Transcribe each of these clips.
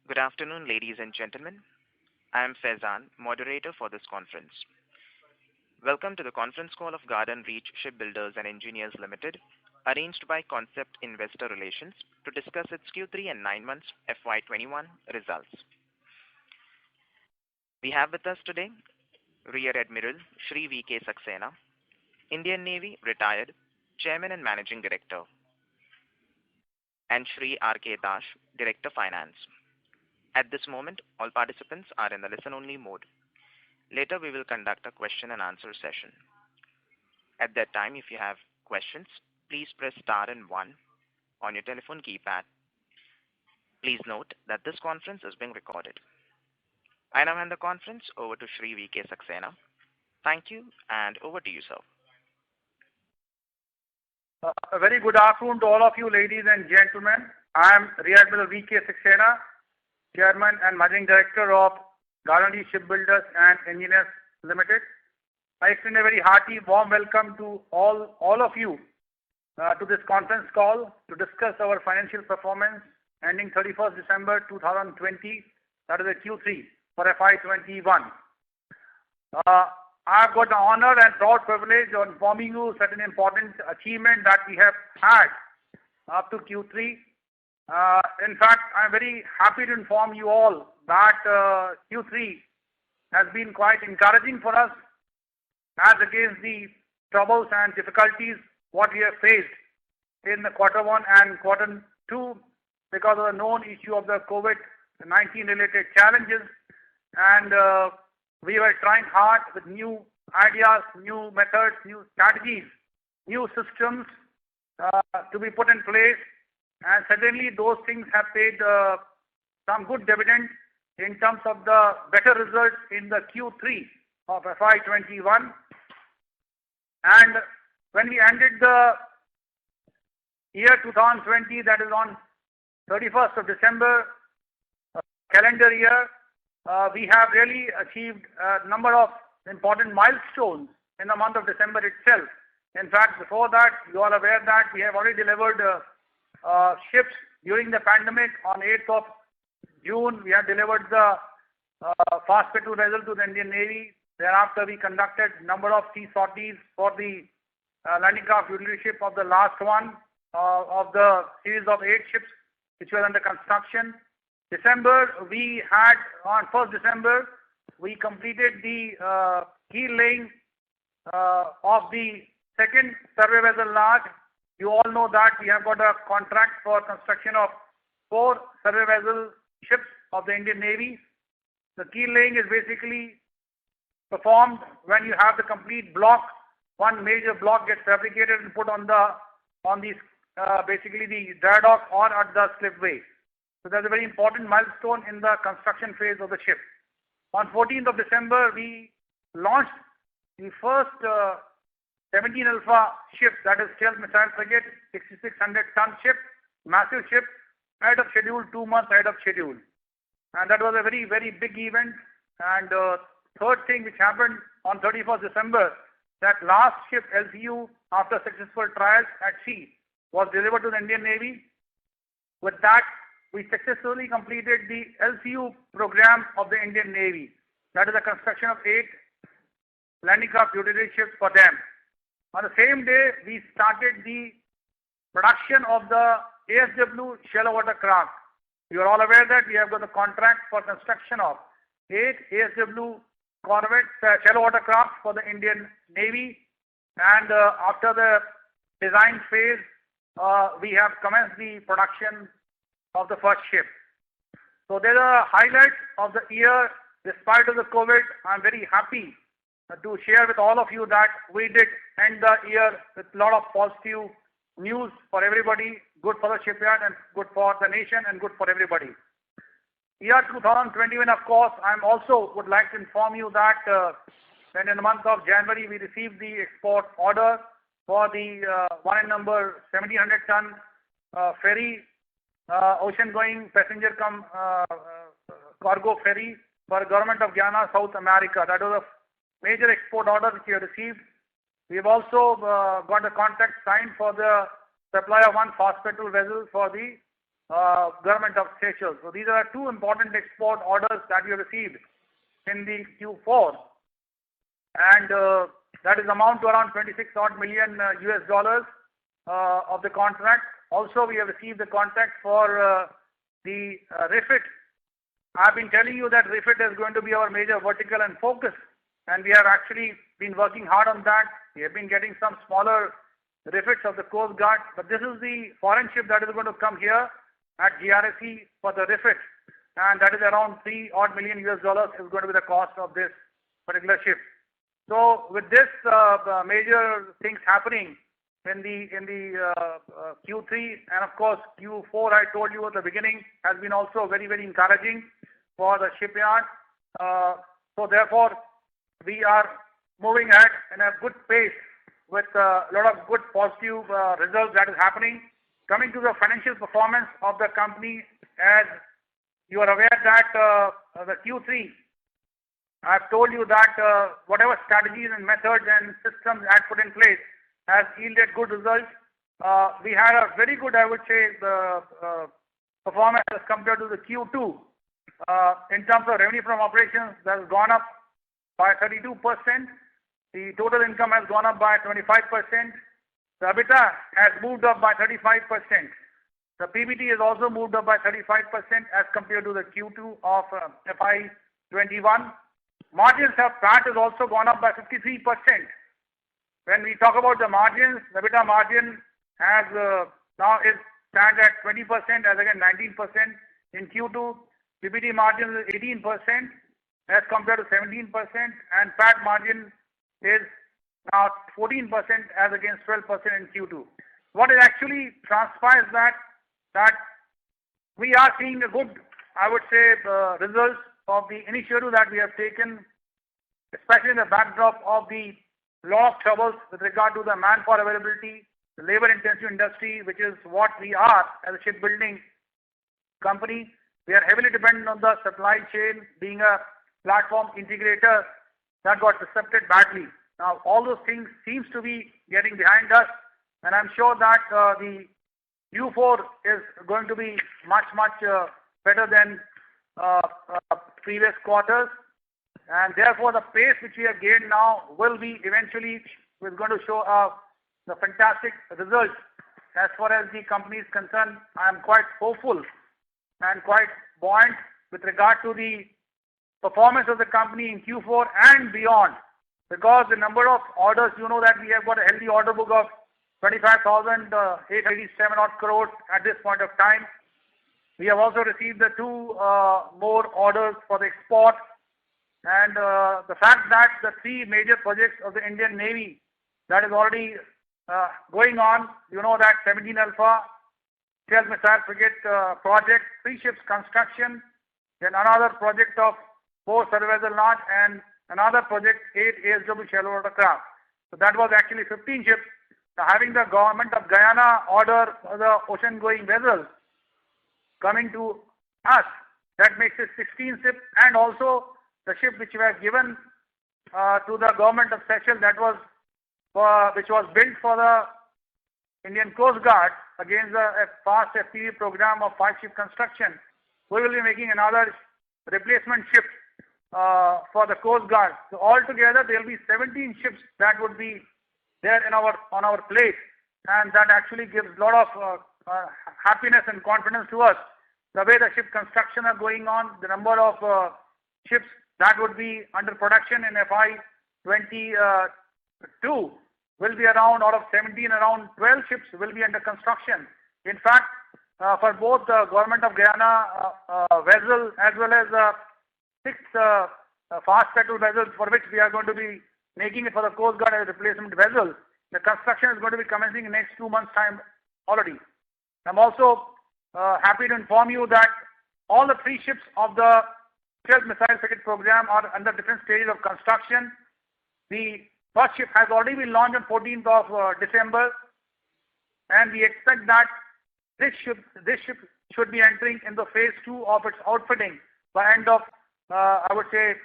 Good afternoon, ladies and gentlemen. I am Faizan, moderator for this conference. Welcome to the conference call of Garden Reach Shipbuilders and Engineers Limited, arranged by Concept Investor Relations to discuss its Q3 and 9 months FY21 results. We have with us today Rear Admiral Shri V.K. Saxena, Indian Navy retired Chairman and Managing Director, and Shri R.K. Dash, Director Finance. At this moment, all participants are in the listen-only mode. Later, we will conduct a question and answer session. At that time, if you have questions, please press star and 1 on your telephone keypad. Please note that this conference is being recorded. I now hand the conference over to Shri V.K. Saxena. Thank you, and over to you, sir. A very good afternoon to all of you, ladies and gentlemen. I am Rear Admiral V.K. Saxena, Chairman and Managing Director of Garden Reach Shipbuilders and Engineers Limited. I extend a very hearty, warm welcome to all of you to this conference call to discuss our financial performance ending 31st December 2020, that is a Q3 for FY21. I've got the honor and proud privilege of informing you certain important achievement that we have had up to Q3. In fact, I'm very happy to inform you all that Q3 has been quite encouraging for us as against the troubles and difficulties what we have faced in the Q1 and Q2 because of the known issue of the COVID-19 related challenges. And we were trying hard with new ideas, new methods, new strategies, new systems to be put in place. And certainly those things have paid some good dividend in terms of the better results in the Q3 of FY21. And when we ended the year 2020, that is on 31st of December calendar year, we have really achieved a number of important milestones in the month of December itself. In fact, before that, you are aware that we have already delivered ships during the pandemic. On 8th of June, we have delivered the fast petrol vessel to the Indian Navy. Thereafter, we conducted number of sea sorties for the landing craft utility ship of the last one of the series of 8 ships which were under construction. December, we had on 1st December, we completed the keel laying of the second survey vessel large. You all know that we have got a contract for construction of 4 survey vessel ships of the Indian Navy. The keel laying is basically performed when you have the complete block. One major block gets fabricated and put on these basically the dry dock or at the slipway. So that's a very important milestone in the construction phase of the ship. On 14th of December, we launched the first 17 Alpha ship, that is Stealth Missile Frigate, 6,600-ton ship, massive ship, ahead of schedule, 2 months ahead of schedule. And that was a very, very big event. And third thing which happened on 31st December, that last ship, LCU, after successful trials at sea, was delivered to the Indian Navy. With that, we successfully completed the LCU program of the Indian Navy. That is the construction of 8 landing craft utility ships for them. On the same day, we started the production of the ASW shallow water craft. You are all aware that we have got the contract for construction of 8 ASW corvette shallow water craft for the Indian Navy. And after the design phase, we have commenced the production of the first ship. So there are highlights of the year. Despite of the COVID, I'm very happy to share with all of you that we did end the year with a lot of positive news for everybody, good for the shipyard and good for the nation and good for everybody. Year 2021, of course, I'm also would like to inform you that then in the month of January, we received the export order for the one and number 1,700-ton ferry, ocean-going passenger cum cargo ferry for the government of Guyana, South America. That was a major export order which we have received. We have also got a contract signed for the supply of one fast petrol vessel for the Government of Seychelles. So these are two important export orders that we have received in the Q4, and that is amount to around 26 odd million US dollars of the contract. Also, we have received the contract for the refit. I've been telling you that refit is going to be our major vertical and focus, and we have actually been working hard on that. We have been getting some smaller refits of the Coast Guard, but this is the foreign ship that is going to come here at GRSE for the refit, and that is around 3 odd million US dollars is going to be the cost of this particular ship. So with this major things happening in the Q3, and of course Q4, I told you at the beginning, has been also very, very encouraging for the shipyard. So therefore, we are moving ahead in a good pace with a lot of good positive results that is happening. Coming to the financial performance of the company, as you are aware that the Q3, I've told you that whatever strategies and methods and systems I put in place has yielded good results. We had a very good, I would say, performance as compared to the Q2. In terms of revenue from operations, that has gone up by 32%. The total income has gone up by 25%. The EBITDA has moved up by 35%. The PBT has also moved up by 35% as compared to the Q2 of FY21. Margins have, PAT has also gone up by 53%. When we talk about the margins, the EBITDA margin has now stands at 20% as again 19% in Q2. PBT margin is 18% as compared to 17%, and PAT margin is now 14% as against 12% in Q2. What it actually transpires that we are seeing a good, I would say, results of the initiative that we have taken, especially in the backdrop of the lot of troubles with regard to the manpower availability, the labor-intensive industry, which is what we are as a shipbuilding company. We are heavily dependent on the supply chain, being a platform integrator that got disrupted badly. Now, all those things seems to be getting behind us, and I'm sure that the Q4 is going to be much, much better than previous quarters, and therefore the pace which we have gained now will be eventually is going to show the fantastic results. As far as the company is concerned, I am quite hopeful and quite buoyant with regard to the performance of the company in Q4 and beyond, because the number of orders, you know that we have got a healthy order book of 25,887 odd crores at this point of time. We have also received the two more orders for the export, and the fact that the three major projects of the Indian Navy that is already going on, you know that 17 Alpha stealth missile frigate project, 3 ships construction, then another project of 4 survey vessel launch, and another project 8 ASW shallow water craft. So that was actually 15 ships. So having the government of Guyana order for the ocean going vessels coming to us, that makes it 16 ships, and also the ship which we have given to the government of Seychelles, that was which was built for the Indian Coast Guard against the fast FPV program of 5-ship construction. We will be making another replacement ship for the Coast Guard. So altogether there will be 17 ships that would be there in on our plate, and that actually gives a lot of happiness and confidence to us. The way the ship construction are going on, the number of ships that would be under production in FY22 will be around, out of 17, around 12 ships will be under construction. In fact, for both the government of Guyana vessel as well as 6 fast patrol vessels for which we are going to be making it for the Coast Guard as a replacement vessel, the construction is going to be commencing in the next 2 months' time already. I'm also happy to inform you that all the 3 ships of the stealth missile frigate program are under different stages of construction. The first ship has already been launched on 14th of December, and we expect that this ship should be entering in the phase 2 of its outfitting by end of I would say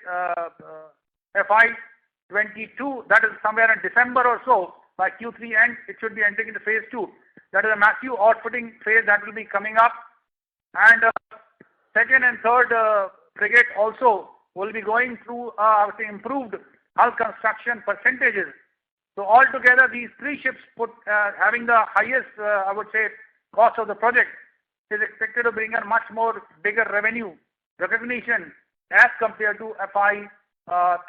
FY22. That is somewhere in December or so. By Q3 end, it should be entering into phase 2. That is a massive outfitting phase that will be coming up. And second and third frigate also will be going through, I would say, improved hull construction percentages. So altogether, these three ships having the highest, I would say, cost of the project is expected to bring a much more bigger revenue recognition as compared to FY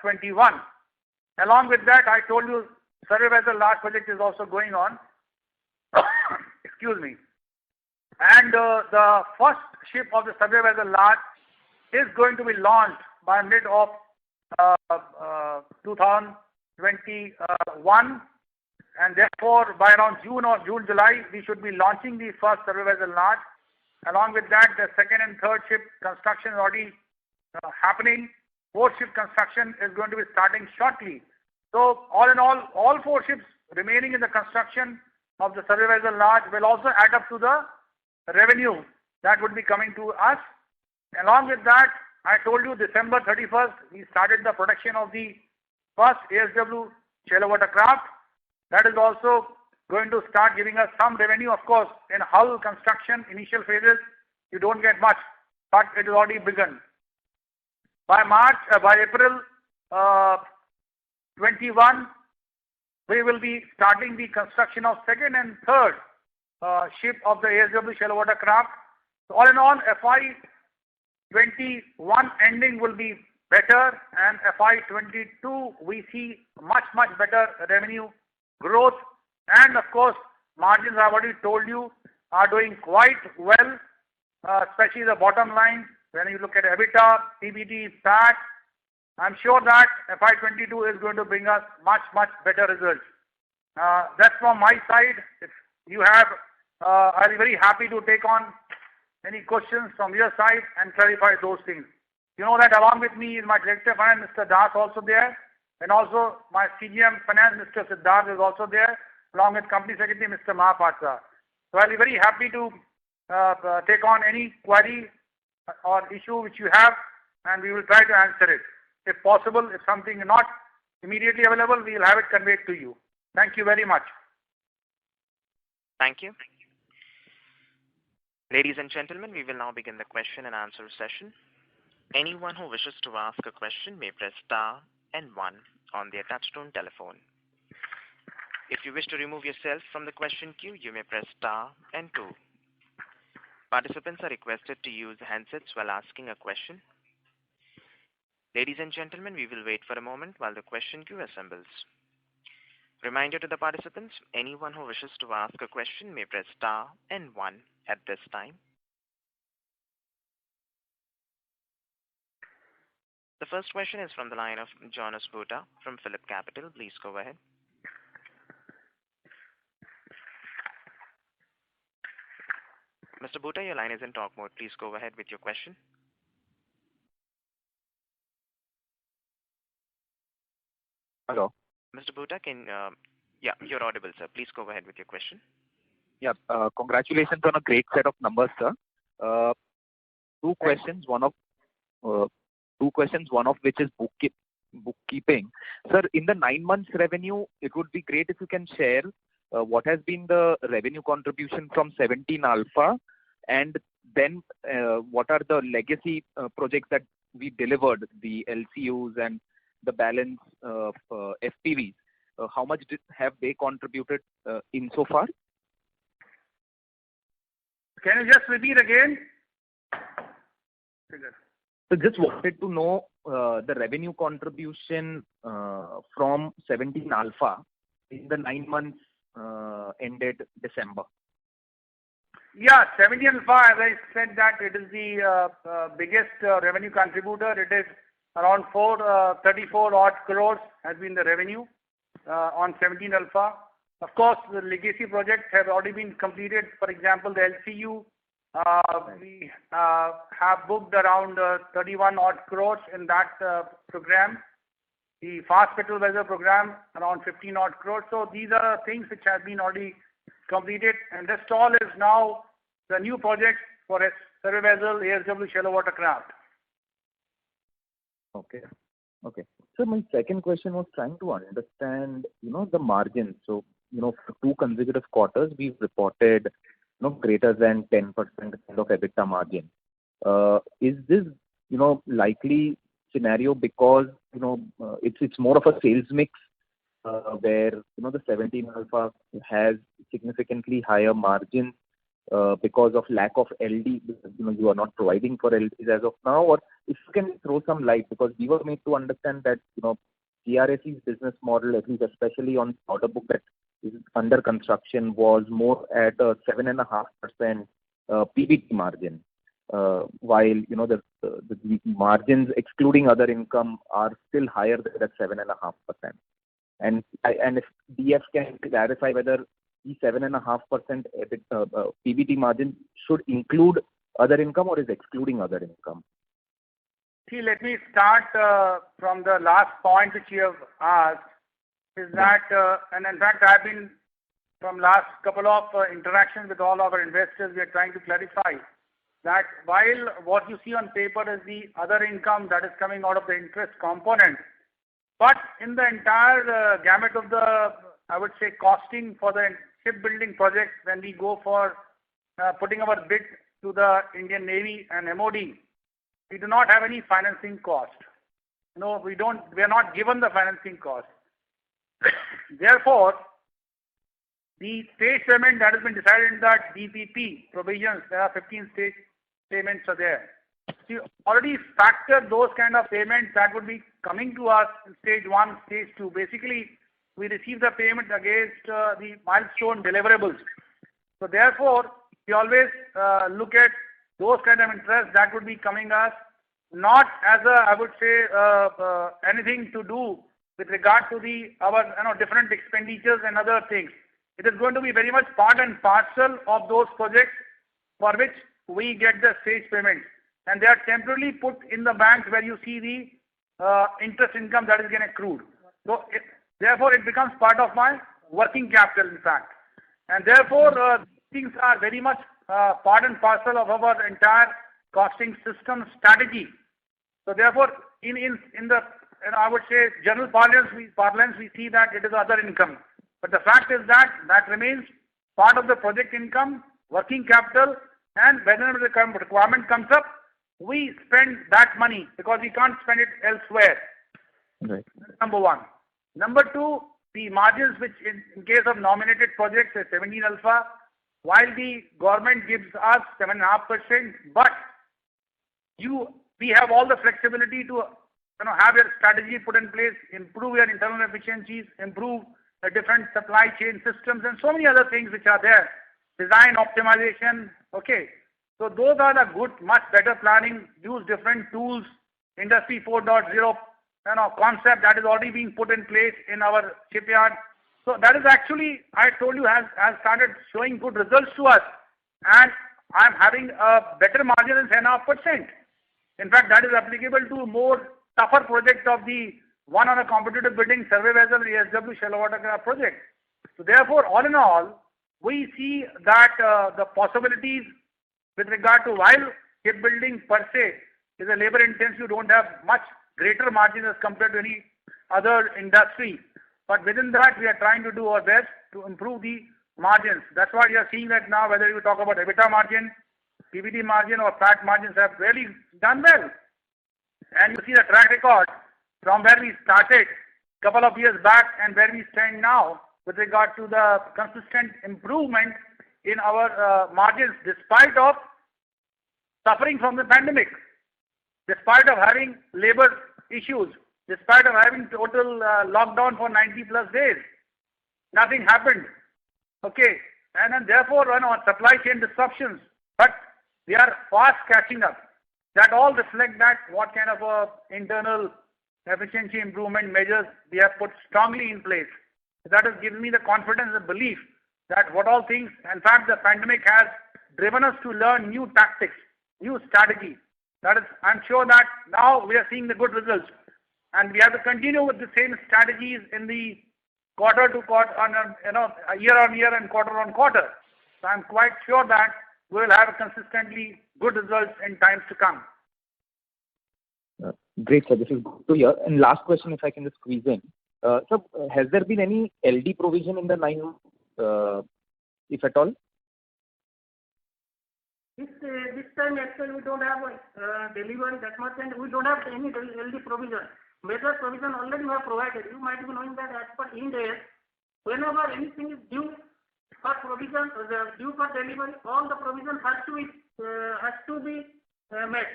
21. Along with that, I told you survey vessel large project is also going on. Excuse me. And the first ship of the survey vessel large is going to be launched by mid of 2021, and therefore by around June-July we should be launching the first survey vessel large. Along with that, the second and third ship construction is already happening. Fourth ship construction is going to be starting shortly. So all in all four ships remaining in the construction of the survey vessel large will also add up to the revenue that would be coming to us. Along with that, I told you December 31st, we started the production of the first ASW shallow water craft. That is also going to start giving us some revenue. Of course, in hull construction, initial phases, you don't get much, but it has already begun. By April 21, we will be starting the construction of second and third ship of the ASW shallow water craft. So all in all, FY 21 ending will be better, and FY 22 we see much better revenue growth, and of course margins I've already told you are doing quite well, especially the bottom line. When you look at EBITDA, PBT, PAT, I'm sure that FY 22 is going to bring us much better results. That's from my side. If you have, I'll be very happy to take on any questions from your side and clarify those things. You know that along with me is my Director of Finance, Mr. Das, also there, and also my CGM Finance, Mr. Siddharth, is also there, along with Company Secretary, Mr. Mahapatra. So I'll be very happy to take on any query or issue which you have, and we will try to answer it. If possible, if something is not immediately available, we will have it conveyed to you. Thank you very much. Thank you. Ladies and gentlemen, we will now begin the question and answer session. Anyone who wishes to ask a question may press star and 1 on their touchtone telephone. If you wish to remove yourself from the question queue, you may press star and 2. Participants are requested to use handsets while asking a question. Ladies and gentlemen, we will wait for a moment while the question queue assembles. Reminder to the participants, anyone who wishes to ask a question may press star and 1 at this time. The first question is from the line of Jonas Bhutta from Phillip Capital. Please go ahead. Mr. Bhutta, your line is in talk mode. Please go ahead with your question. Hello. Mr. Bhutta, you're audible, sir. Please go ahead with your question. Yeah, congratulations on a great set of numbers, sir. Two questions, one of which is bookkeeping. Sir, in the 9 months revenue, it would be great if you can share what has been the revenue contribution from 17 Alpha, and then what are the legacy projects that we delivered, the LCUs and the balance of FPVs. How much have they contributed insofar? Can you just repeat again? So just wanted to know the revenue contribution from 17 Alpha in the 9 months ended December. Yeah, 17 Alpha, as I said that it is the biggest revenue contributor. It is around 34 odd crores has been the revenue on 17 Alpha. Of course, the legacy projects have already been completed. For example, the LCU, we have booked around 31 odd crores in that program. The fast petrol vessel program, around 15 odd crores. So these are things which have been already completed, and this all is now the new project for a survey vessel ASW shallow water craft. Okay. So my second question was trying to understand, the margins. So, for 2 consecutive quarters, we've reported greater than 10% kind of EBITDA margin. Is this, likely scenario because, it's more of a sales mix where, the 17 Alpha has significantly higher margins because of lack of LD, because, you are not providing for LDs as of now? Or if you can throw some light, because we were made to understand that, GRSE's business model, at least especially on order book that is under construction, was more at a 7.5% PBT margin, while the margins excluding other income are still higher than that 7.5%. And if DF can clarify whether the 7.5% PBT margin should include other income or is excluding other income. See, let me start from the last point which you have asked, is that, and in fact I've been, from last couple of interactions with all our investors, we are trying to clarify that while what you see on paper is the other income that is coming out of the interest component, but in the entire gamut of the, I would say, costing for the shipbuilding projects, when we go for putting our bid to the Indian Navy and MOD, we do not have any financing cost. No, we are not given the financing cost. Therefore, the stage payment that has been decided in the DPP provisions, there are 15 stage payments are there. We already factored those kind of payments that would be coming to us in stage 1, stage 2. Basically, we receive the payment against the milestone deliverables. So therefore, we always look at those kind of interest that would be coming us, not as a, I would say, anything to do with regard to our different expenditures and other things. It is going to be very much part and parcel of those projects for which we get the stage payments. And they are temporarily put in the banks where you see the interest income that is getting accrued. So therefore, it becomes part of my working capital, in fact. And therefore, things are very much part and parcel of our entire costing system strategy. So therefore, in the I would say general parlance, we see that it is other income. But the fact is that remains part of the project income, working capital, and whenever the requirement comes up, we spend that money because we can't spend it elsewhere. Right. Number one. Number two, the margins which in case of nominated projects is 17 Alpha, while the government gives us 7.5%, but we have all the flexibility to have your strategy put in place, improve your internal efficiencies, improve the different supply chain systems, and so many other things which are there. Design optimization, okay. So those are the good, much better planning, use different tools, Industry 4.0, concept that is already being put in place in our shipyard. So that is actually, I told you, has started showing good results to us. And I'm having a better margin than 10.5%. In fact, that is applicable to more tougher project of the one on a competitive bidding survey vessel, ESW shallow water project. So therefore, all in all, we see that the possibilities with regard to, while shipbuilding per se is a labor intensive, you don't have much greater margin as compared to any other industry. But within that, we are trying to do our best to improve the margins. That's why you are seeing that now, whether you talk about EBITDA margin, PBT margin, or PAT margins have really done well. And you see the track record from where we started a couple of years back and where we stand now with regard to the consistent improvement in our margins, despite of suffering from the pandemic, despite of having labor issues, despite of having total lockdown for 90 plus days. Nothing happened. Okay. And then therefore, supply chain disruptions. But we are fast catching up. That all reflect that what kind of internal efficiency improvement measures we have put strongly in place. That has given me the confidence and belief that what all things, in fact, the pandemic has driven us to learn new tactics, new strategy. That is, I'm sure that now we are seeing the good results. And we have to continue with the same strategies in the quarter to quarter, year on year and quarter on quarter. So I'm quite sure that we will have consistently good results in times to come. Great, sir. This is good to hear. And last question, if I can just squeeze in. So, has there been any LD provision in the 9 months, if at all? This time actually we don't have delivery that much, and we don't have any LD provision. Major provision already we have provided. You might be knowing that as per Ind AS, whenever anything is due for provision, due for delivery, all the provision has to be met.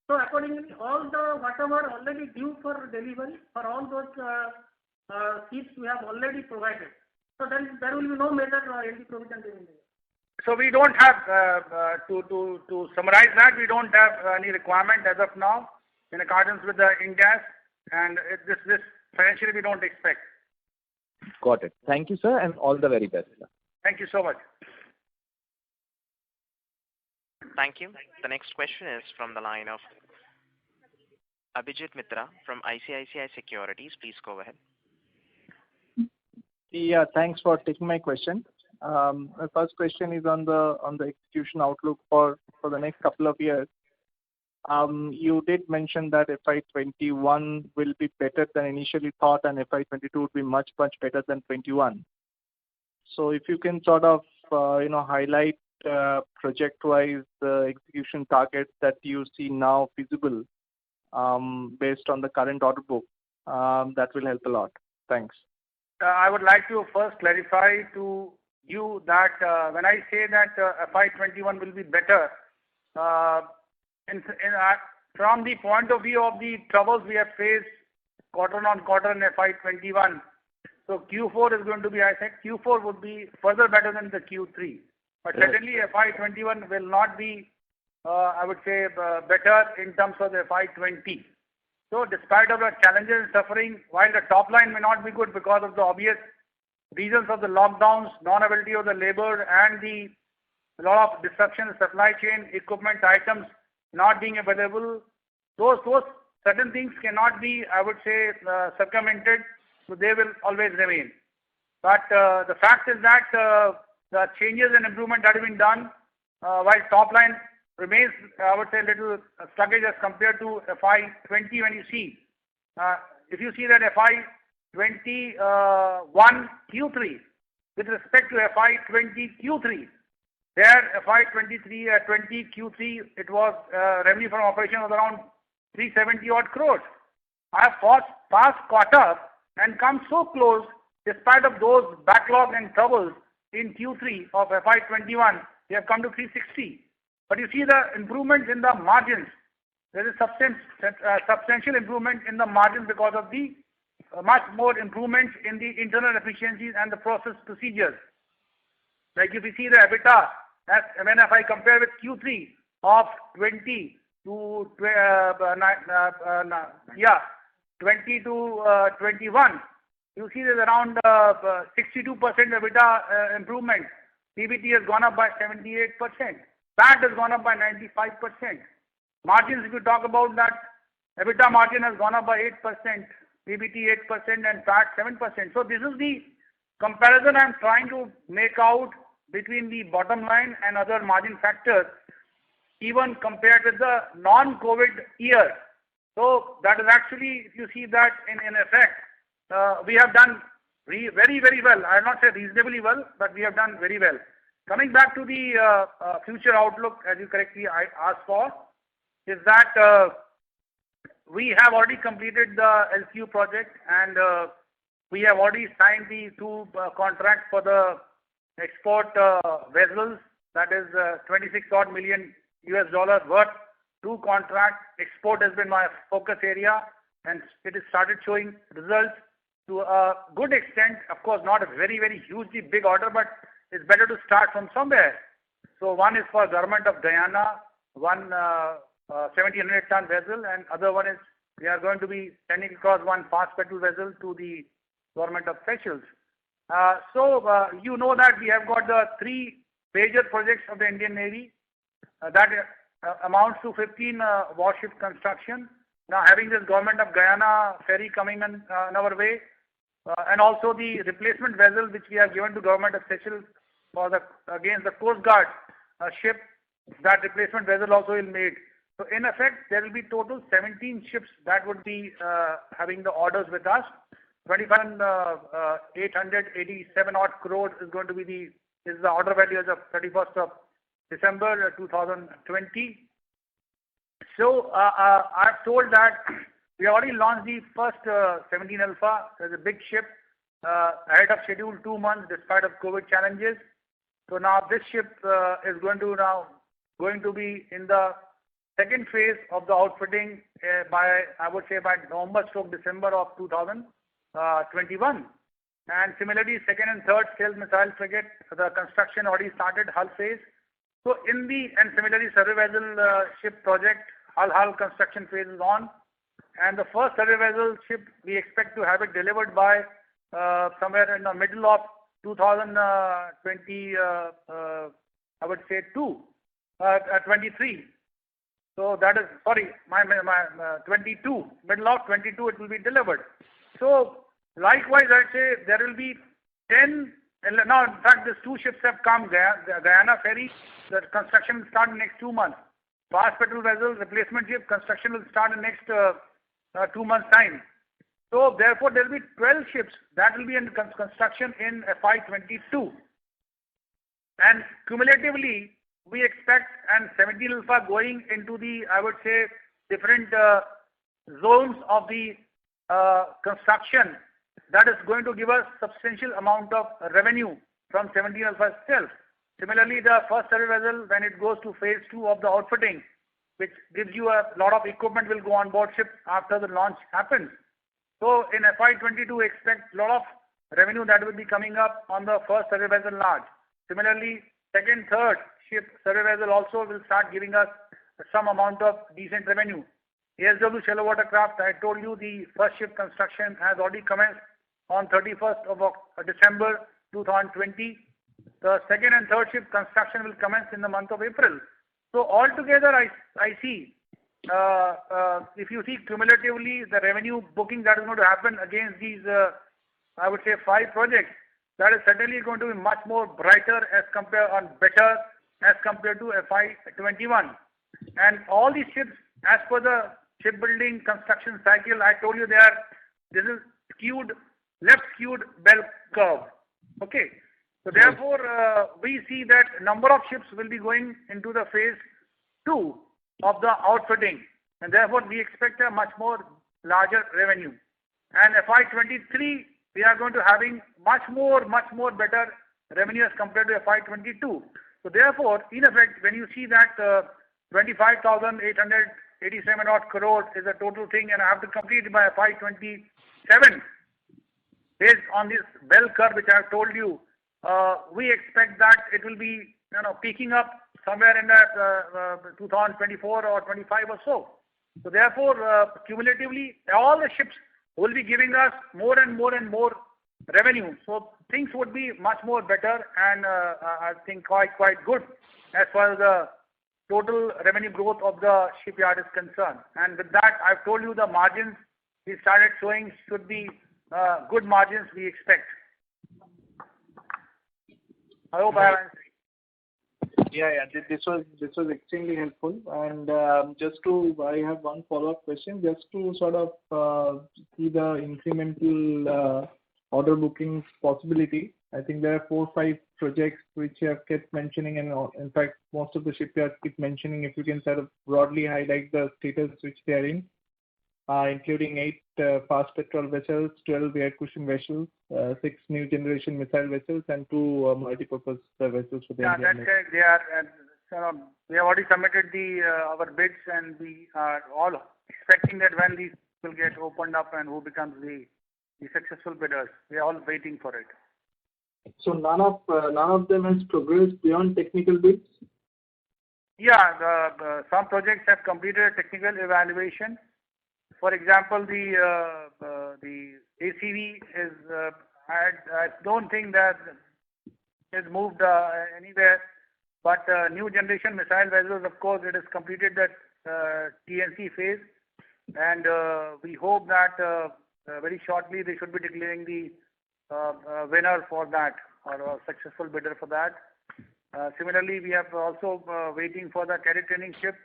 So accordingly, all the whatever already due for delivery for all those seats we have already provided. So then there will be no major LD provision during the year. So we don't have, to summarize that, we don't have any requirement as of now in accordance with the Ind AS, and this financially we don't expect. Got it. Thank you, sir, and all the very best, sir. Thank you so much. Thank you. The next question is from the line of Abhijit Mitra from ICICI Securities. Please go ahead. Yeah, thanks for taking my question. My first question is on the execution outlook for the next couple of years. You did mention that FY21 will be better than initially thought, and FY22 would be much better than 21. So if you can sort of highlight project-wise execution targets that you see now feasible based on the current order book, that will help a lot. Thanks. I would like to first clarify to you that when I say that FY21 will be better, from the point of view of the troubles we have faced quarter on quarter in FY21, so Q4 is going to be, I said, Q4 would be further better than the Q3. But certainly FY21 will not be, I would say, better in terms of the FY20. So despite of the challenges and suffering, while the top line may not be good because of the obvious reasons of the lockdowns, non-availability of the labor, and a lot of disruption in supply chain, equipment items not being available, those certain things cannot be, I would say, circumvented, so they will always remain. But the fact is that the changes and improvement that have been done, while top line remains, I would say, a little sluggish as compared to FY20 when you see. If you see that FY21 Q3 with respect to FY20 Q3, there FY23 20 Q3 it was revenue from operation was around 370 odd crores. I have fast caught up and come so close despite of those backlog and troubles in Q3 of FY21. We have come to 360. But you see the improvements in the margins. There is substantial improvement in the margins because of the much more improvements in the internal efficiencies and the process procedures. Like if you see the EBITDA, if I compare with Q3 of 20 to 20 to 21, you see there's around 62% EBITDA improvement. PBT has gone up by 78%. PAT has gone up by 95%. Margins, if you talk about that, EBITDA margin has gone up by 8%, PBT 8%, and PAT 7%. So this is the comparison I'm trying to make out between the bottom line and other margin factors, even compared with the non-COVID year. So that is actually, if you see that in effect, we have done very, very well. I will not say reasonably well, but we have done very well. Coming back to the future outlook, as you correctly asked for, is that we have already completed the LCU project, and we have already signed the two contracts for the export vessels. That is 26 odd million US dollars worth. Two contracts. Export has been my focus area, and it has started showing results to a good extent. Of course, not a very, very hugely big order, but it's better to start from somewhere. So one is for Government of Guyana, one 1700 ton vessel, and other one is we are going to be sending across one fast petrol vessel to the Government of Seychelles. You know that we have got the three major projects of the Indian Navy that amounts to 15 warship construction. Now having this Government of Guyana ferry coming in our way, and also the replacement vessel which we have given to Government of Seychelles for against the Coast Guard ship, that replacement vessel also is made. So in effect, there will be total 17 ships that would be having the orders with us. 25,887 odd crores is going to be the order value as of 31st of December 2020. So I've told that we already launched the first 17 Alpha. There's a big ship ahead of schedule, 2 months despite of COVID challenges. So now this ship is going to be in the second phase of the outfitting by, I would say, by November/December of 2021. And similarly, second and third stealth missile frigate, the construction already started, hull phase. So and similarly, survey vessel ship project, hull construction phase is on. And the first survey vessel ship, we expect to have it delivered by somewhere in the middle of 2020, I would say 23. So that is, sorry, my 22, middle of 22 it will be delivered. So likewise, I'd say there will be 10, now in fact these 2 ships have come, Guyana ferry, the construction will start in next 2 months. Fast petrol vessel replacement ship construction will start in next 2 months time. So therefore there will be 12 ships that will be in construction in FY22. And cumulatively, we expect and 17 Alpha going into the, I would say, different zones of the construction, that is going to give us substantial amount of revenue from 17 Alpha itself. Similarly, the first survey vessel, when it goes to phase 2 of the outfitting, which gives you a lot of equipment will go on board ship after the launch happens. So in FY22, expect a lot of revenue that will be coming up on the first survey vessel large. Similarly, second, third ship survey vessel also will start giving us some amount of decent revenue. ASW shallow water craft, I told you the first ship construction has already commenced on 31st of December 2020. The second and third ship construction will commence in the month of April. So altogether, I see, if you see cumulatively the revenue booking that is going to happen against these, I would say 5 projects, that is certainly going to be much more brighter better as compared to FY21. And all these ships, as per the shipbuilding construction cycle, I told you this is left skewed bell curve. Okay. So therefore, we see that number of ships will be going into the phase 2 of the outfitting, and therefore we expect a much more larger revenue. And FY23, we are going to having much more better revenue as compared to FY22. So therefore, in effect, when you see that 25,887 odd crore is a total thing, and I have to complete it by FY27, based on this bell curve which I have told you, we expect that it will be peaking up somewhere in that 2024 or 25 or so. So therefore, cumulatively, all the ships will be giving us more and more revenue. So things would be much more better, and I think quite good as far as the total revenue growth of the shipyard is concerned. And with that, I've told you the margins we started showing should be good margins we expect. I hope I have answered. Yeah. This was extremely helpful. And I have one follow-up question, just to sort of see the incremental order bookings possibility. I think there are 4 or 5 projects which you have kept mentioning, and in fact, most of the shipyards keep mentioning. If you can sort of broadly highlight the status which they are in, including 8 fast petrol vessels, 12 air cushion vessels, 6 new generation missile vessels, and 2 multi-purpose vessels for the Yeah, Indian that's Navy. correct. We have already submitted our bids, and we are all expecting that when these will get opened up and who becomes the successful bidders. We are all waiting for it. So none of them has progressed beyond technical bids? Yeah, some projects have completed a technical evaluation. For example, the ACV is, I don't think that has moved anywhere. But new generation missile vessels, of course, it has completed that TNC phase, and we hope that very shortly they should be declaring the winner for that, or a successful bidder for that. Similarly, we have also waiting for the cadet training ship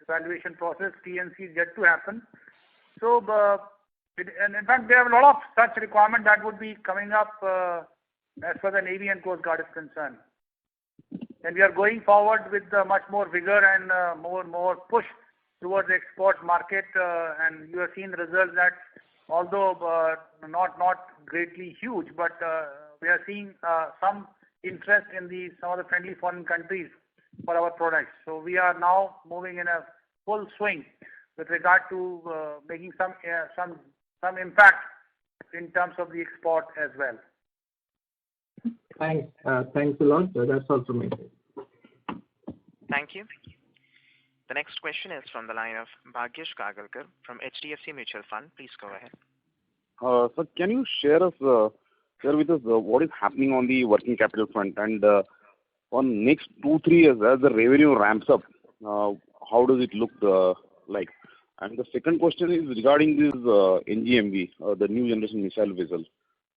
evaluation process. TNC is yet to happen. So, and in fact, there are a lot of such requirement that would be coming up as far as the Navy and Coast Guard is concerned. and we are going forward with much more vigor and more push towards the export market. And you have seen the results that although not greatly huge, but we are seeing some interest in some of the friendly foreign countries for our products. So we are now moving in a full swing with regard to making some impact in terms of the export as well. Thanks. Thanks a lot. That's all from me. Thank you. The next question is from the line of Bhagyesh Kagalkar from HDFC Mutual Fund. Please go ahead. Sir, can you share with us what is happening on the working capital front, and on next 2-3 years as the revenue ramps up, how does it look like? And the second question is regarding this NGMV, the new generation missile vessel.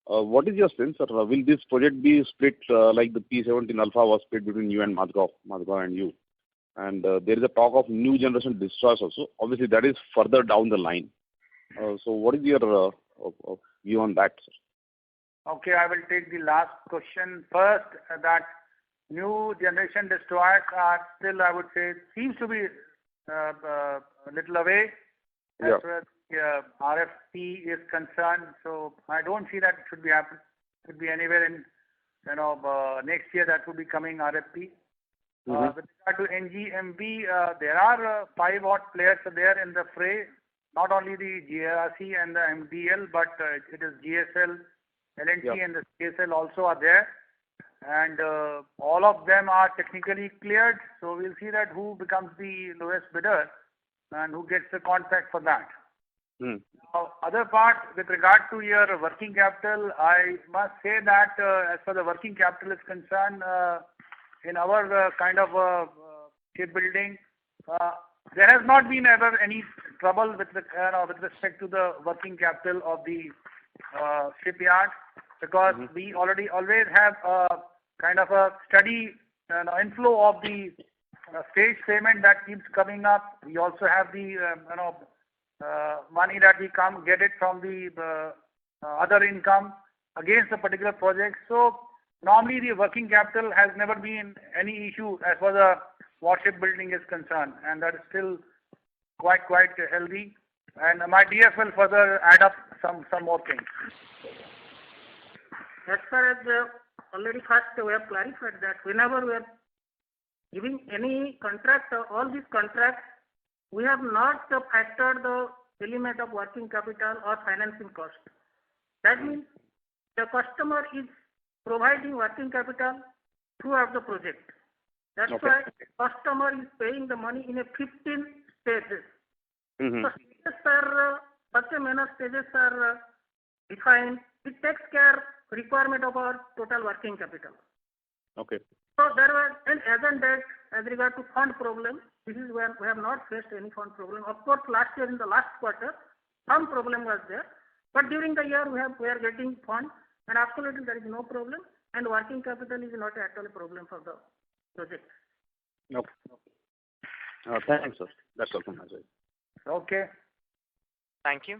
What is your sense, sir? Will this project be split like the P-17 Alpha was split between you and Madgav and you? And there is a talk of new generation destroyers also. Obviously, that is further down the line. So what is your view on that, sir? Okay, I will take the last question first. That new generation destroyers are still, I would say, seems to be a little away as far as RFP is concerned. So I don't see that it should be happen. Should be anywhere in next year that will be coming RFP. With regard to NGMV, there are 5 odd players there in the fray. Not only the GRC and the MDL, but it is GSL, L&T, and the CSL also are there. And all of them are technically cleared. So we'll see that who becomes the lowest bidder and who gets the contract for that. Now, other part, with regard to your working capital, I must say that as far as the working capital is concerned, in our kind of shipbuilding, there has not been ever any trouble with respect to the working capital of the shipyard, because we always have a kind of a steady inflow of the stage payment that keeps coming up. We also have the money that we get it from the other income against the particular project. So normally the working capital has never been any issue as far as the warship building is concerned, and that is still quite healthy. And my DF will further add up some more things. As far as already first we have clarified that whenever we are giving any contract, all these contracts, we have not factored the element of working capital or financing cost. That means the customer is providing working capital throughout the project. That's why customer is paying the money in a 15 stages. So stages are, such a manner stages are defined. It takes care requirement of our total working capital. Okay. So there was an agent that as regard to fund problem, this is where we have not faced any fund problem. Of course, last year in the last quarter, some problem was there. But during the year we are getting fund, and absolutely there is no problem, and working capital is not at all a problem for the project. Okay. Thanks, sir. That's all from my side. Okay. Thank you.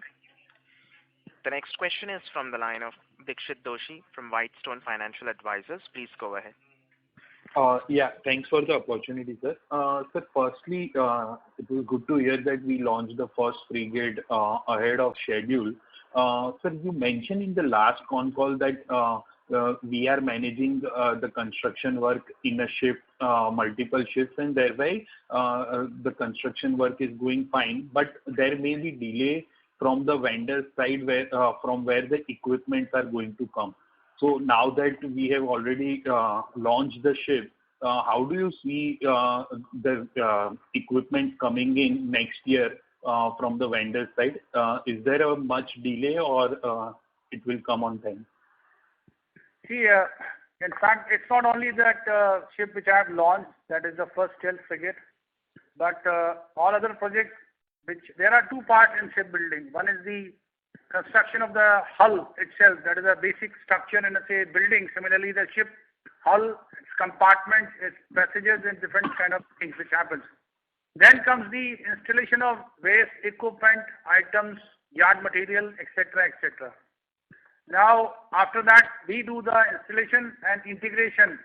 The next question is from the line of Dixit Doshi from Whitestone Financial Advisors. Please go ahead. Thanks for the opportunity, sir. Sir, firstly, it was good to hear that we launched the first frigate ahead of schedule. Sir, you mentioned in the last con call that we are managing the construction work in a ship, multiple ships, and thereby the construction work is going fine, but there may be delay from the vendor side from where the equipment are going to come. So now that we have already launched the ship, how do you see the equipment coming in next year from the vendor side? Is there a much delay or it will come on time? See, in fact, it's not only that ship which I have launched, that is the first stealth frigate, but all other projects, there are 2 parts in shipbuilding. One is the construction of the hull itself, that is a basic structure in a building. Similarly, the ship hull, its compartments, its passages, and different kind of things which happens. Then comes the installation of various equipment, items, yard material, etc., etc. Now, after that, we do the installation and integration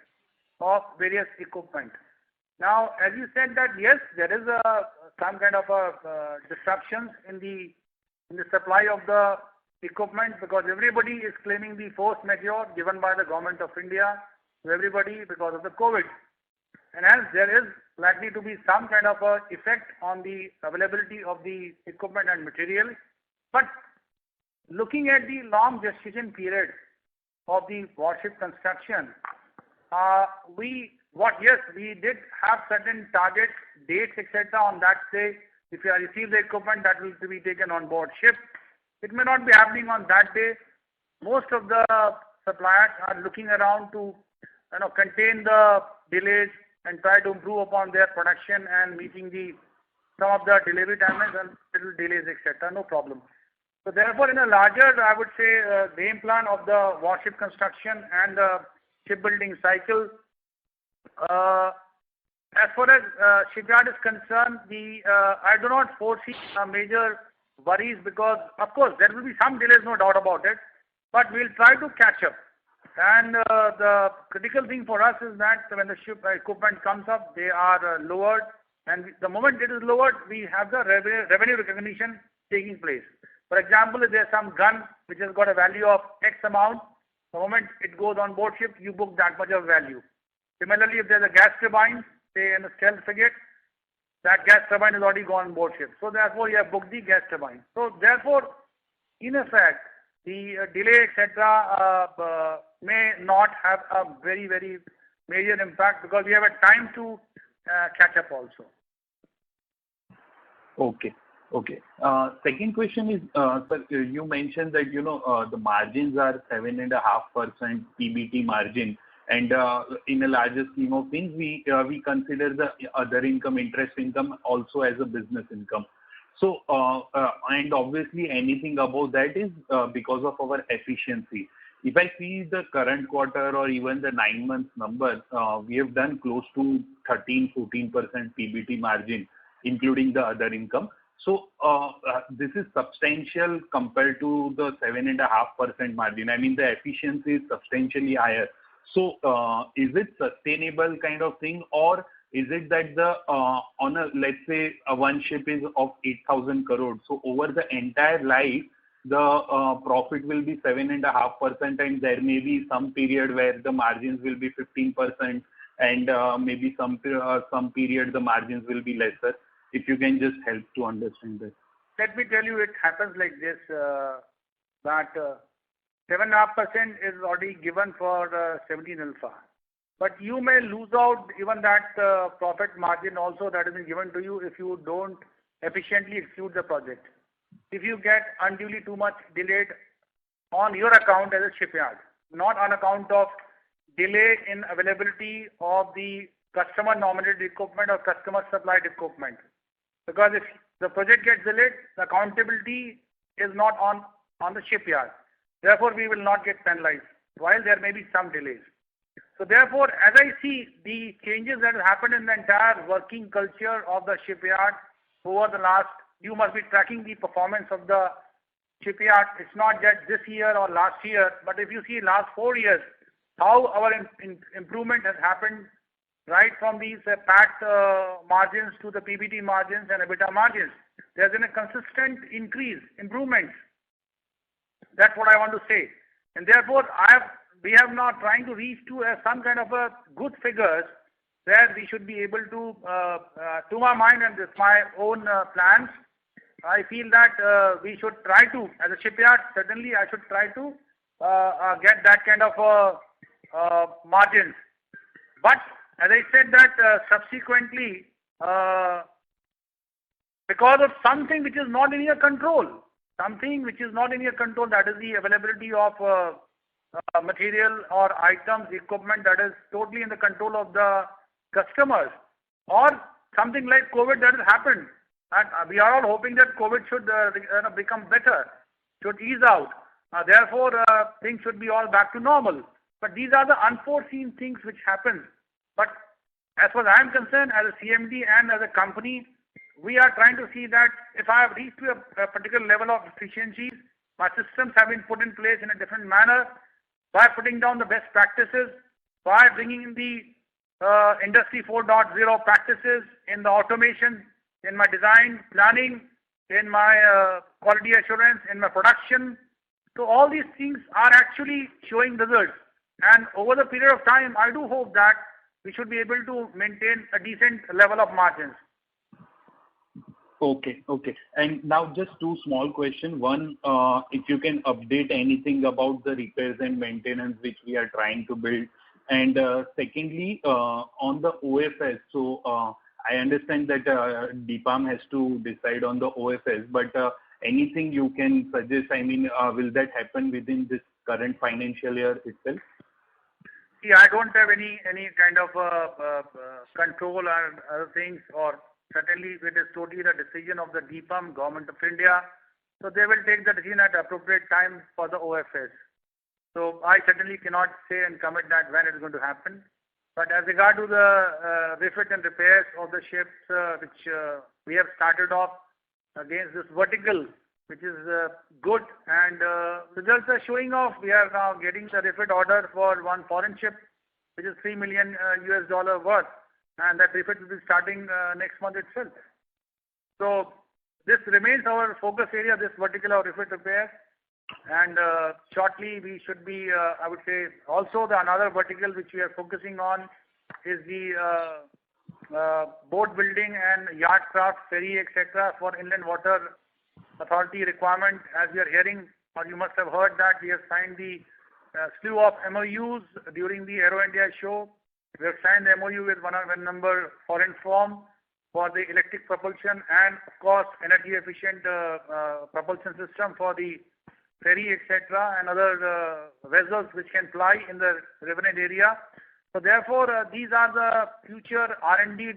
of various equipment. Now, as you said that yes, there is some kind of disruptions in the supply of the equipment, because everybody is claiming the force majeure given by the government of India to everybody because of the COVID. And hence there is likely to be some kind of a effect on the availability of the equipment and material. But looking at the long gestation period of the warship construction, we did have certain target dates, etc. on that day. If you receive the equipment, that will be taken on board ship. It may not be happening on that day. Most of the suppliers are looking around to contain the delays and try to improve upon their production and meeting some of the delivery timelines and little delays, etc. No problem. So therefore, in a larger, I would say, game plan of the warship construction and the shipbuilding cycle, as far as shipyard is concerned, I do not foresee major worries, because of course there will be some delays, no doubt about it, but we'll try to catch up. And the critical thing for us is that when the ship equipment comes up, they are lowered, and the moment it is lowered, we have the revenue recognition taking place. For example, if there's some gun which has got a value of X amount, the moment it goes on board ship, you book that much of value. Similarly, if there's a gas turbine, say in a stealth frigate, that gas turbine is already gone on board ship. So therefore, you have booked the gas turbine. So therefore, in effect, the delay, etc., may not have a very, very major impact, because we have a time to catch up also. Okay. Second question is, sir, you mentioned that the margins are 7.5% PBT margin, and in a larger scheme of things, we consider the other income, interest income, also as a business income. So, and obviously anything above that is because of our efficiency. If I see the current quarter or even the 9 months numbers, we have done close to 13-14% PBT margin, including the other income. So this is substantial compared to the 7.5% margin. I mean, the efficiency is substantially higher. So is it sustainable kind of thing, or is it that on a, let's say, one ship is of 8,000 crores, so over the entire life, the profit will be 7.5%, and there may be some period where the margins will be 15%, and maybe some period the margins will be lesser. If you can just help to understand this. Let me tell you, it happens like this, that 7.5% is already given for 17 alpha. But you may lose out even that profit margin also that has been given to you if you don't efficiently execute the project. If you get unduly too much delayed on your account as a shipyard, not on account of delay in availability of the customer nominated equipment or customer supplied equipment. Because if the project gets delayed, the accountability is not on the shipyard. Therefore, we will not get penalized, while there may be some delays. So therefore, as I see the changes that have happened in the entire working culture of the shipyard over the last, you must be tracking the performance of the shipyard. It's not just this year or last year, but if you see last 4 years, how our improvement has happened, right from these PAT margins to the PBT margins and EBITDA margins. There's been a consistent improvements. That's what I want to say. And therefore, we have now trying to reach to some kind of a good figures where we should be able to my mind and this my own plans, I feel that we should try to, as a shipyard, certainly I should try to get that kind of margins. But as I said that subsequently, because of something which is not in your control, that is the availability of material or items, equipment that is totally in the control of the customers, or something like COVID that has happened. And we are all hoping that COVID should become better, should ease out. Therefore, things should be all back to normal. But these are the unforeseen things which happen. But as far as I am concerned, as a CMD and as a company, we are trying to see that if I have reached to a particular level of efficiencies, my systems have been put in place in a different manner, by putting down the best practices, by bringing in the Industry 4.0 practices in the automation, in my design, planning, in my quality assurance, in my production. So all these things are actually showing results. And over the period of time, I do hope that we should be able to maintain a decent level of margins. Okay. And now just two small questions. One, if you can update anything about the repairs and maintenance which we are trying to build. And secondly, on the OFS, so I understand that DIPAM has to decide on the OFS, but anything you can suggest? I mean, will that happen within this current financial year itself? See, I don't have any kind of control or other things, or certainly it is totally the decision of the DIPAM, Government of India. So they will take the decision at appropriate time for the OFS. So I certainly cannot say and commit that when it is going to happen. But as regard to the refit and repairs of the ships, which we have started off against this vertical, which is good, and results are showing off. We are now getting the refit order for one foreign ship, which is $3 million worth, and that refit will be starting next month itself. So this remains our focus area, this vertical of refit repair, and shortly we should be, I would say, also the another vertical which we are focusing on is the boat building and yard craft, ferry, etc. for Inland Water Authority requirement. As we are hearing, or you must have heard that we have signed the slew of MOUs during the Aero India show. We have signed the MOU with one number foreign firm for the electric propulsion and of course energy efficient propulsion system for the ferry, etc. and other vessels which can ply in the riverine area. So therefore, these are the future R&D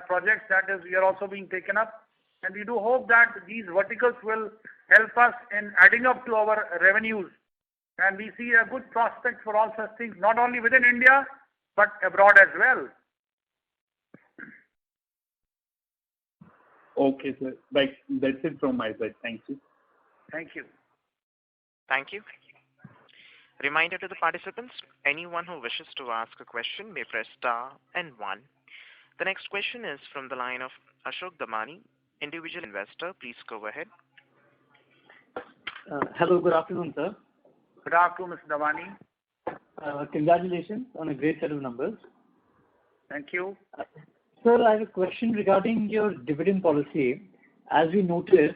projects that we are also being taken up. And we do hope that these verticals will help us in adding up to our revenues. And we see a good prospect for all such things, not only within India, but abroad as well. Okay, sir. That's it from my side. Thank you. Thank you. Thank you. Reminder to the participants, anyone who wishes to ask a question may press star and 1. The next question is from the line of Ashok Damani, individual investor. Please go ahead. Hello, good afternoon, sir. Good afternoon, Mr. Damani. Congratulations on a great set of numbers. Thank you. Sir, I have a question regarding your dividend policy. As we noticed,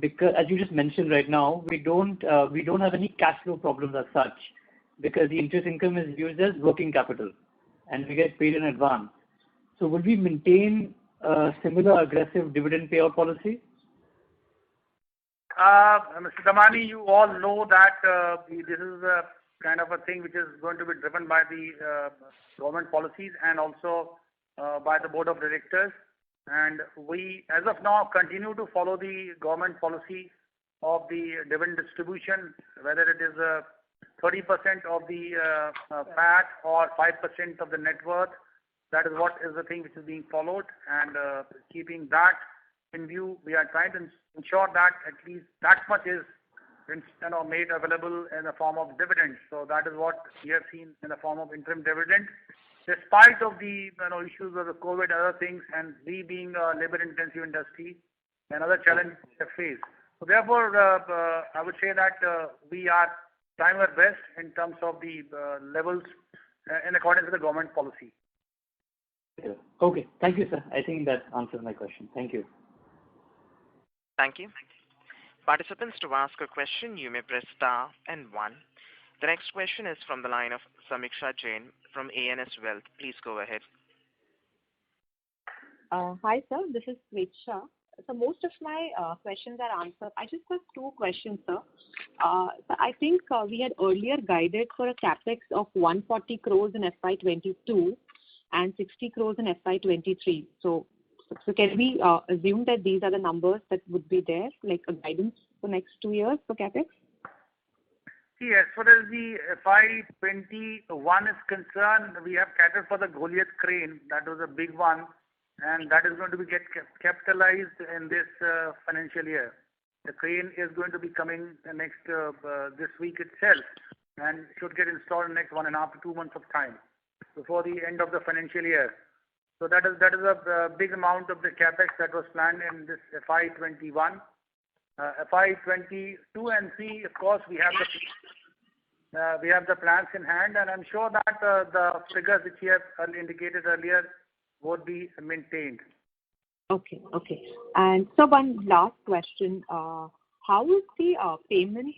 because as you just mentioned right now, we don't have any cash flow problems as such, because the interest income is used as working capital, and we get paid in advance. So, will we maintain a similar aggressive dividend payout policy? Mr. Damani, you all know that this is a kind of a thing which is going to be driven by the government policies and also by the board of directors. And we, as of now, continue to follow the government policy of the dividend distribution, whether it is 30% of the PAT or 5% of the net worth. That is what is the thing which is being followed. And keeping that in view, we are trying to ensure that at least that much is made available in the form of dividends. So that is what we have seen in the form of interim dividend. Despite of the issues of the COVID and other things, and we being a labor-intensive industry, and other challenges we have faced. So therefore, I would say that we are trying our best in terms of the levels in accordance with the government policy. Okay. Thank you, sir. I think that answers my question. Thank you. Thank you. Participants, to ask a question, you may press star and 1. The next question is from the line of Samiksha Jain from ANS Wealth. Please go ahead. Hi, sir. This is Samiksha. So most of my questions are answered. I just have 2 questions, sir. So I think we had earlier guided for a capex of 140 crores in FY22 and 60 crores in FY23. So can we assume that these are the numbers that would be there, like a guidance for next 2 years for capex? See, as far as the FY21 is concerned, we have catered for the Goliath crane. That was a big one, and that is going to be capitalized in this financial year. The crane is going to be coming next this week itself, and should get installed in the next 1.5 to 2 months of time. before the end of the financial year. So that is a big amount of the capex that was planned in this FY21. FY22 and 3, of course, we have the plans in hand, and I'm sure that the figures which you have indicated earlier would be maintained. Okay. And so one last question. How is the payment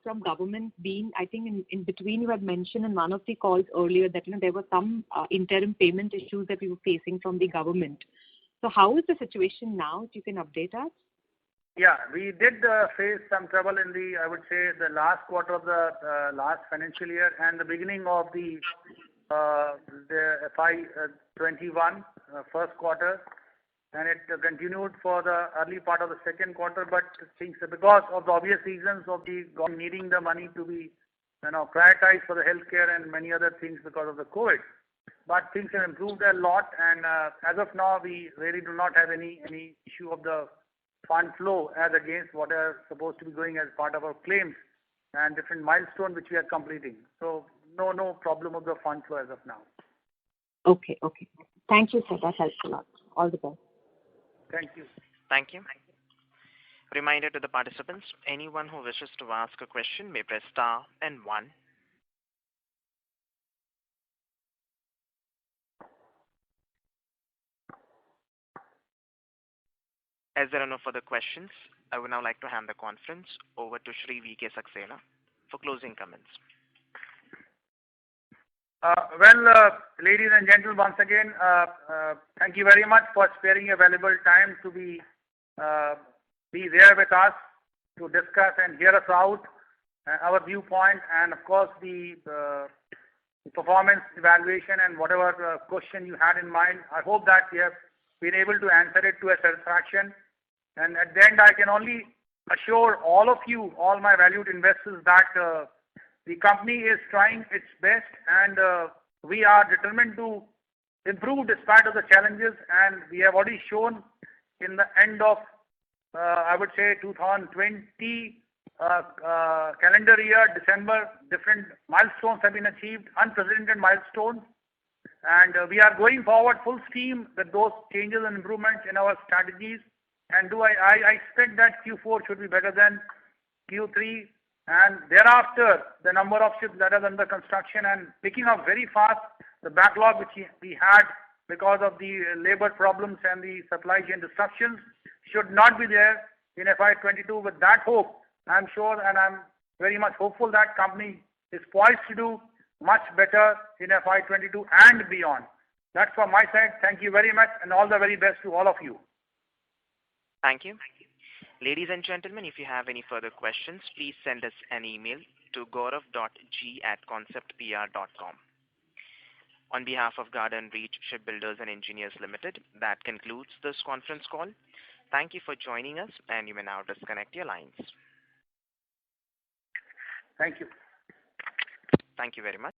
from government been? I think in between you had mentioned in one of the calls earlier that there were some interim payment issues that we were facing from the government. So how is the situation now? If you can update us. Yeah, we did face some trouble in I would say, the last quarter of the last financial year and the beginning of the FY21 first quarter, and it continued for the early part of the second quarter. But things, because of the obvious reasons of the government needing the money to be prioritized for the healthcare and many other things because of the COVID. But things have improved a lot, and as of now, we really do not have any issue of the fund flow as against what are supposed to be going as part of our claims and different milestones which we are completing. So no problem of the fund flow as of now. Okay. Thank you, sir. That helps a lot. All the best. Thank you. Thank you. Reminder to the participants, anyone who wishes to ask a question may press star and 1. As there are no further questions, I would now like to hand the conference over to Shri V.K. Saxena for closing comments. Ladies and gentlemen, once again, thank you very much for sparing your valuable time to be there with us to discuss and hear us out, our viewpoint, and of course the performance evaluation and whatever question you had in mind. I hope that we have been able to answer it to a satisfaction. And at the end, I can only assure all of you, all my valued investors, that the company is trying its best, and we are determined to improve despite of the challenges. And we have already shown in the end of, I would say, 2020 calendar year, December, different milestones have been achieved, unprecedented milestones. And we are going forward full steam with those changes and improvements in our strategies. And I expect that Q4 should be better than Q3. And thereafter, the number of ships that are under construction and picking up very fast, the backlog which we had because of the labor problems and the supply chain disruptions should not be there in FY22. With that hope, I'm sure and I'm very much hopeful that company is poised to do much better in FY22 and beyond. That's from my side. Thank you very much, and all the very best to all of you. Thank you. Ladies and gentlemen, if you have any further questions, please send us an email to gaurav.g@conceptpr.com. On behalf of Garden Reach Shipbuilders and Engineers Limited, that concludes this conference call. Thank you for joining us, and you may now disconnect your lines. Thank you. Thank you very much.